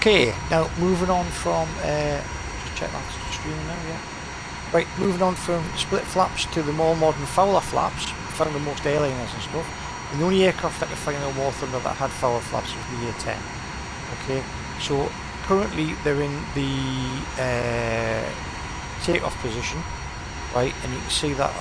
Okay, now moving on from just check that's streaming now, yeah. Right, moving on from split flaps to the more modern Fowler flaps. Found the most airliners and stuff. And the only aircraft that could find no more Thunder that had Fowler flaps was the A10. Okay, so currently they're in the takeoff position, right? And you can see that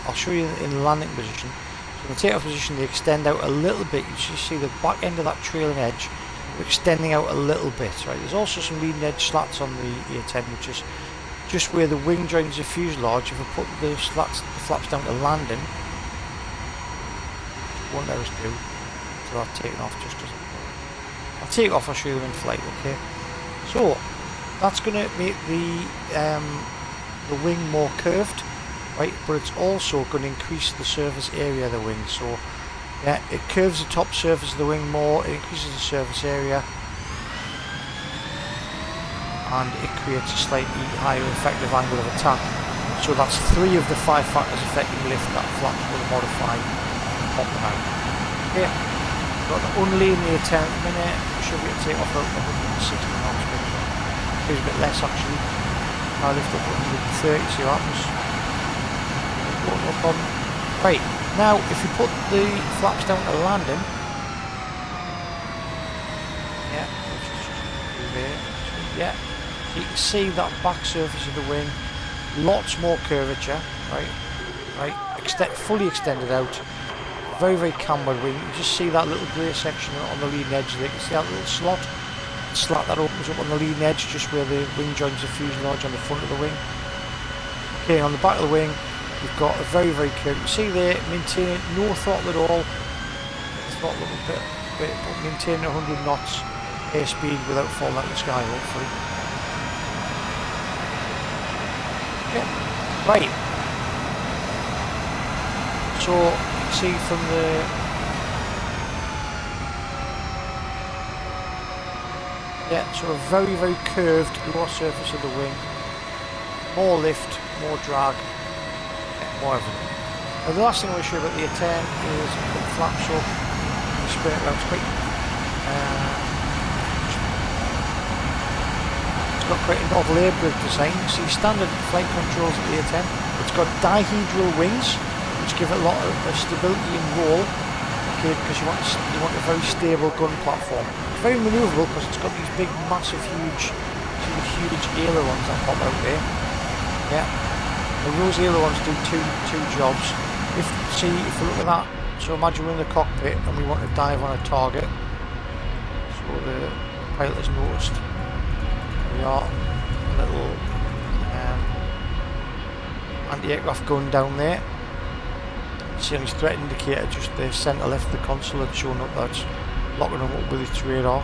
I'll show you in the landing position. So in the takeoff position, they extend out a little bit. You just see the back end of that trailing edge extending out a little bit, right? There's also some leading edge slats on the A10, which is just where the wing joins the fuselage. If I put the flaps down to landing, won't let us do until I've taken off. Just doesn't. I'll take off. I'll show you them in flight. Okay. So that's going to make the wing more curved, right? But it's also going to increase the surface area of the wing. So yeah, it curves the top surface of the wing more. It increases the surface area, and it creates a slightly higher effective angle of attack. So that's 3 of the 5 factors affecting lift that flaps will modify and pop them out. Okay, got the only in the A10 at the minute. Should be able to take off about 160 knots, maybe a bit less actually. I lift up 130, see what happens. No problem. Right, now if you put the flaps down to landing, yeah, which is just do there, yeah. You can see that back surface of the wing, lots more curvature, right, fully extended out, very, very cambered wing. You just see that little grey section on the leading edge there. You can see that little slat that opens up on the leading edge, just where the wing joins the fuselage on the front of the wing. Okay, on the back of the wing, you've got a very, very curved. You see there, maintaining no throttle at all. Throttle a little bit, but maintaining 100 knots airspeed without falling out of the sky, hopefully. Yeah. Right. So you can see from the sort of very, very curved lower surface of the wing. More lift, more drag, more everything. Now the last thing I want to show you about the A10 is put the flaps up and spin it around quick. Got quite a novel airbrake design. See standard flight controls at the A10. It's got dihedral wings, which give it a lot of stability and roll. Okay, because you want a very stable gun platform. It's very manoeuvrable because it's got these big, massive, huge ailerons that pop out there. Yeah, and those ailerons do two jobs. If we look at that, so imagine we're in the cockpit and we want to dive on a target. So the pilot has noticed. We are a little anti-aircraft gun down there. See on his threat indicator, just the centre left of the console had shown up. That's locking him up with its radar.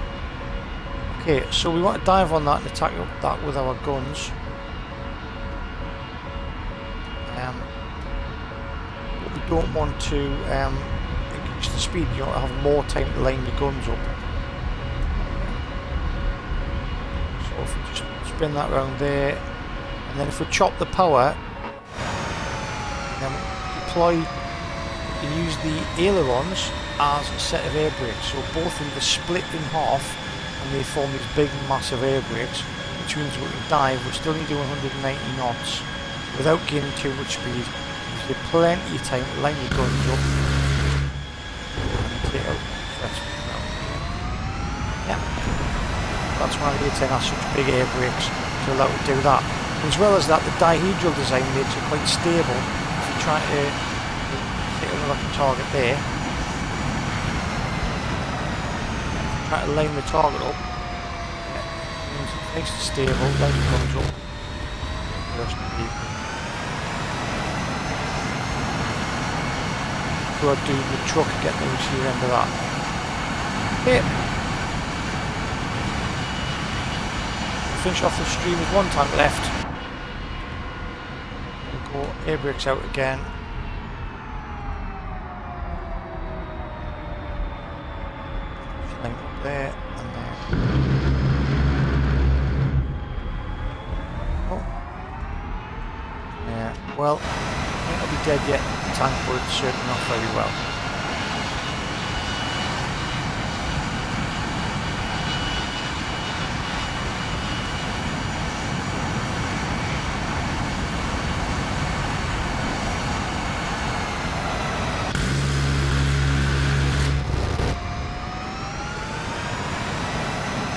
Okay, so we want to dive on that and attack that with our guns. But we don't want to increase the speed. You want to have more time to line your guns up. So if we just spin that around there, and then if we chop the power, then we deploy. You can use the ailerons as a set of air brakes, so both of them are split in half and they form these big massive air brakes, which means we can dive. We're still only doing 190 knots without gaining too much speed. Gives you plenty of time to line your guns up and take out threats. Yeah, that's why the A10 has such big air brakes to allow it to do that. And as well as that, the dihedral design makes it quite stable if you try to hit another target there. Try to line the target up. It's nice and stable, line the guns up. So I'd do the truck and get the receiver end of that. Okay. Finish off the stream with 1 tank left. We'll go air brakes out again. There and there. Oh. Yeah, well, it might not be dead yet, the tank, but it's certainly not very well.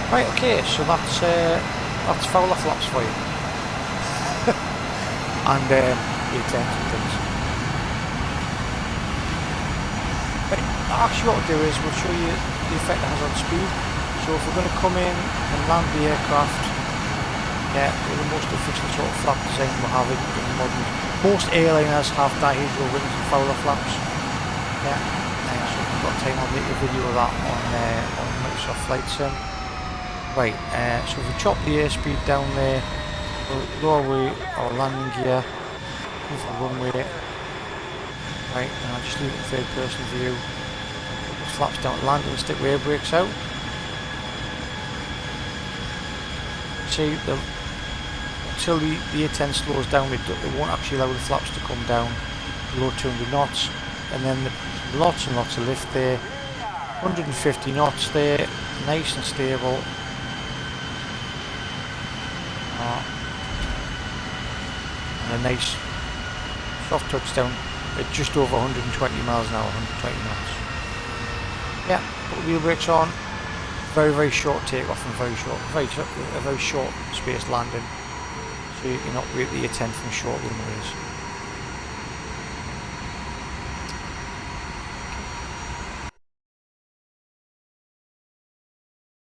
Right, okay, so that's Fowler flaps for you. And A10s and things. Right, actually what we'll do is we'll show you the effect it has on speed. So if we're going to come in and land the aircraft, yeah, with the most efficient sort of flap design we have in modern. Most airliners have dihedral wings and Fowler flaps. Yeah, so if we've got time I'll make a video of that on Microsoft Flight Sim. Right, so if we chop the airspeed down there, we'll lower away our landing gear, move the runway. Right, and I'll just leave it in third person view. Put the flaps down to land and stick with air brakes out. See, until the A10 slows down, it won't actually allow the flaps to come down below 200 knots. And then lots and lots of lift there. 150 knots there, nice and stable. And a nice soft touchdown at just over 120 miles an hour, 120 knots. Yeah, put the wheel brakes on. Very short takeoff and a very short space landing, so you can operate the A10 from short runways.